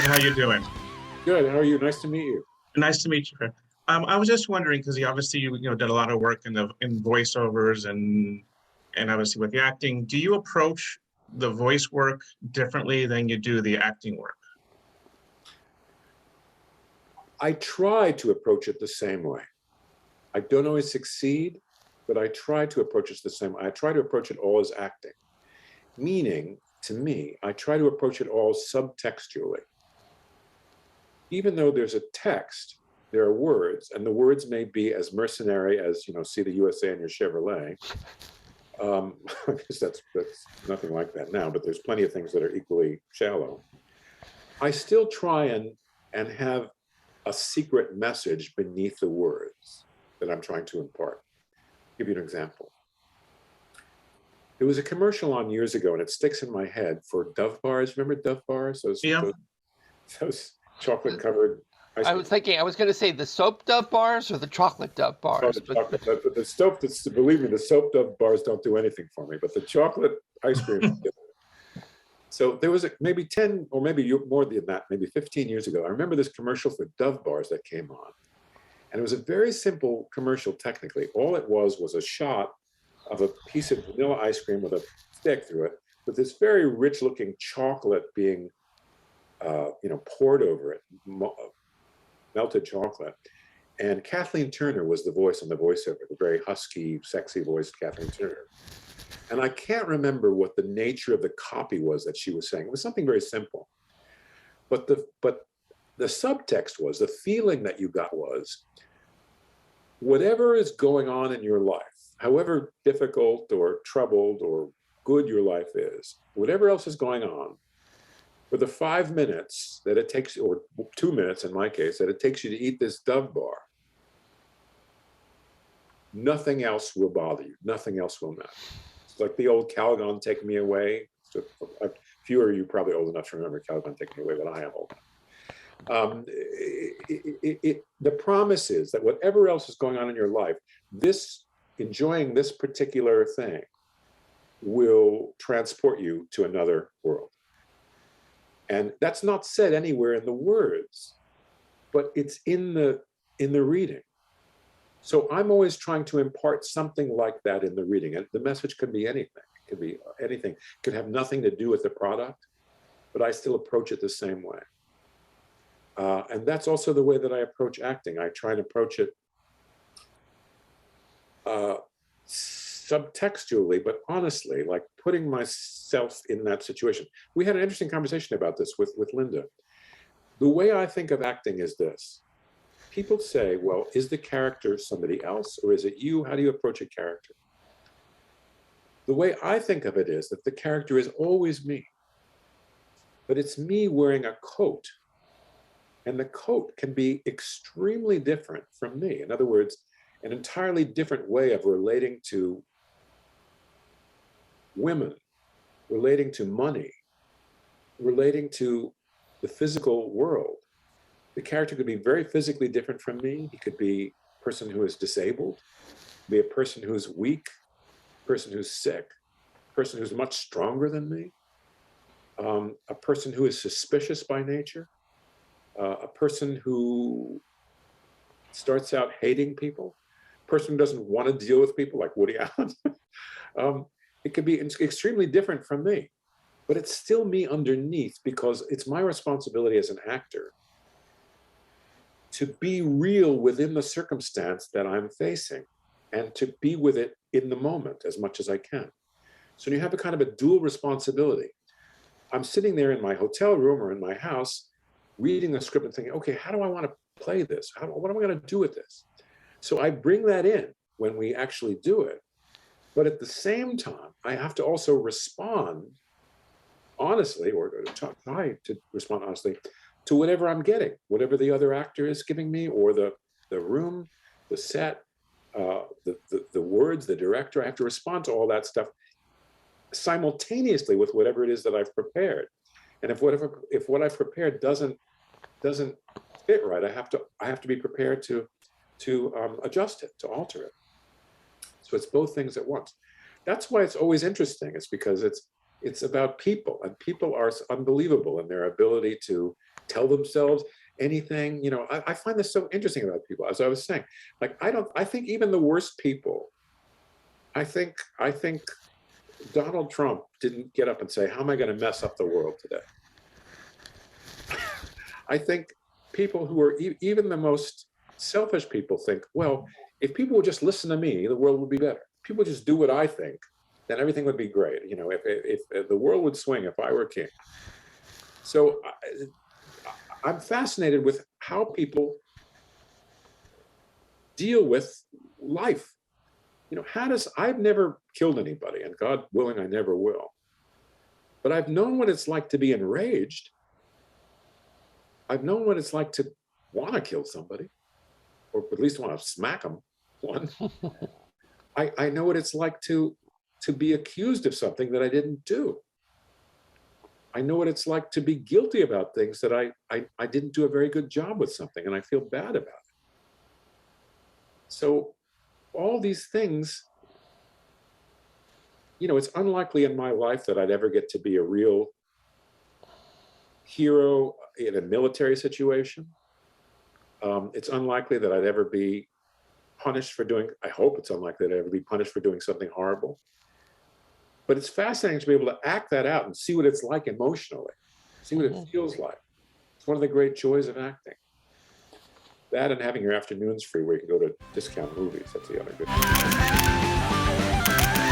Fred. How you doing? Good. How are you? Nice to meet you. Nice to meet you, Fred. I was just wondering because you obviously did a lot of work in voiceovers and obviously with the acting. Do you approach the voice work differently than you do the acting work? I try to approach it the same way. I don't always succeed, but I try to approach it the same way. I try to approach it all as acting, meaning, to me, I try to approach it all subtextually. Even though there's a text, there are words, and the words may be as mercenary as, see the USA in your Chevrolet. I guess that's nothing like that now, but there's plenty of things that are equally shallow. I still try and have a secret message beneath the words that I'm trying to impart. I'll give you an example. There was a commercial on years ago, and it sticks in my head, for Dove bars. Remember Dove bars? Those chocolate-covered ice cream. I was going to say the soap Dove bars or the chocolate Dove bars. Believe me, the soap Dove bars don't do anything for me, but the chocolate ice cream. So there was maybe 10 or maybe more than that, maybe 15 years ago. I remember this commercial for Dove bars that came on. And it was a very simple commercial technically. All it was a shot of a piece of vanilla ice cream with a stick through it, with this very rich looking chocolate being poured over it, melted chocolate. And Kathleen Turner was the voice on the voiceover, the very husky, sexy voiced Kathleen Turner. And I can't remember what the nature of the copy was that she was saying. It was something very simple. But the subtext was, the feeling that you got was, whatever is going on in your life, however difficult or troubled or good your life is, whatever else is going on, for the 5 minutes that it takes, or 2 minutes in my case, that it takes you to eat this Dove bar, nothing else will bother you. Nothing else will matter. It's like the old Calgon, Take Me Away. So a few of you are probably old enough to remember Calgon, Take Me Away, but I am old enough. The promise is that whatever else is going on in your life, enjoying this particular thing will transport you to another world. And that's not said anywhere in the words, but it's in the reading. So I'm always trying to impart something like that in the reading. And the message could be anything. It could be anything. It could have nothing to do with the product, but I still approach it the same way. And that's also the way that I approach acting. I try and approach it subtextually, but honestly, like putting myself in that situation. We had an interesting conversation about this with Linda. The way I think of acting is this. People say, well, is the character somebody else or is it you? How do you approach a character? The way I think of it is that the character is always me, but it's me wearing a coat. And the coat can be extremely different from me. In other words, an entirely different way of relating to women, relating to money, relating to the physical world. The character could be very physically different from me. He could be a person who is disabled, be a person who's weak, a person who's sick, a person who's much stronger than me, a person who is suspicious by nature, a person who starts out hating people, a person who doesn't want to deal with people like Woody Allen. It could be extremely different from me, but it's still me underneath because it's my responsibility as an actor to be real within the circumstance that I'm facing and to be with it in the moment as much as I can. So you have a kind of a dual responsibility. I'm sitting there in my hotel room or in my house reading the script and thinking, okay, how do I want to play this? What am I going to do with this? So I bring that in when we actually do it. But at the same time, I have to also respond honestly, or try to respond honestly, to whatever I'm getting, whatever the other actor is giving me, or the room, the set, the words, the director. I have to respond to all that stuff simultaneously with whatever it is that I've prepared. And if what I've prepared doesn't fit right, I have to be prepared to adjust it, to alter it. So it's both things at once. That's why it's always interesting. It's because it's about people, and people are unbelievable in their ability to tell themselves anything. I find this so interesting about people. As I was saying, like, I think even the worst people, I think Donald Trump didn't get up and say, how am I going to mess up the world today? I think people who are even the most selfish people think, well, if people would just listen to me, the world would be better. People just do what I think, then everything would be great. If the world would swing if I were king. So I'm fascinated with how people deal with life. I've never killed anybody, and God willing, I never will. But I've known what it's like to be enraged. I've known what it's like to want to kill somebody, or at least want to smack them one. I know what it's like to be accused of something that I didn't do. I know what it's like to be guilty about things that I didn't do a very good job with something, and I feel bad about it. So all these things, it's unlikely in my life that I'd ever get to be a real hero in a military situation. It's unlikely that I'd ever be punished for I hope it's unlikely that I'd ever be punished for doing something horrible. But it's fascinating to be able to act that out and see what it's like emotionally, see what it feels like. It's one of the great joys of acting. That and having your afternoons free where you can go to discount movies. That's the other good thing.